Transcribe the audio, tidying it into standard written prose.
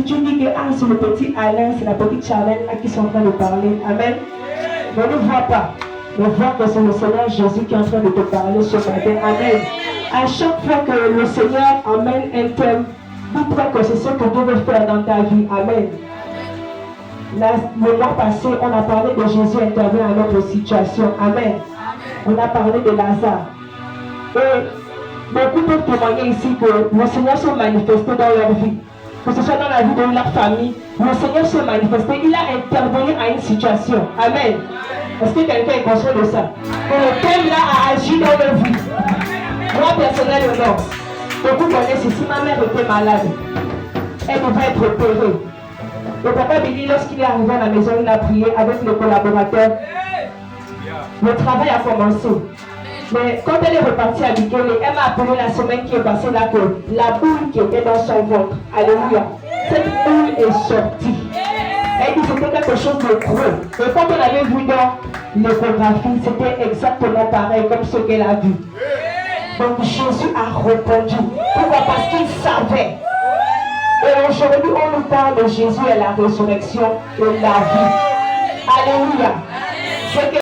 Si tu dis que c'est le petit Alain, c'est la petite Charlène là qui sont en train de parler, amen, ne le vois pas. Mais vois que c'est le Seigneur Jésus qui est en train de te parler ce matin, amen. À chaque fois que le Seigneur amène un thème, dis-toi que c'est ce que Dieu veut faire dans ta vie, amen. Le mois passé, on a parlé de Jésus intervient à notre situation, amen. On a parlé de Lazare. Et beaucoup peuvent témoigner ici que le Seigneur s'est manifesté dans leur vie. Que ce soit dans la vie de leur famille, le Seigneur s'est manifesté, il a intervenu à une situation. Amen. Est-ce que quelqu'un est conscient de ça? Que le thème là a agi dans leur vie. Moi personnellement, beaucoup connaissent ici, ma mère était malade. Elle devait être opérée. Le papa Billy, lorsqu'il est arrivé à la maison, il a prié avec les collaborateurs. Le travail a commencé. Mais quand elle est repartie à Bikele, elle m'a appelé la semaine qui est passée là que la boule qui était dans son ventre, alléluia, cette boule est sortie. Elle dit que c'était quelque chose de gros. Et quand on avait vu dans l'échographie, c'était exactement pareil comme ce qu'elle a vu. Donc Jésus a répondu. Pourquoi? Parce qu'il savait. Et aujourd'hui, on nous parle de Jésus et la résurrection et la vie. Alléluia.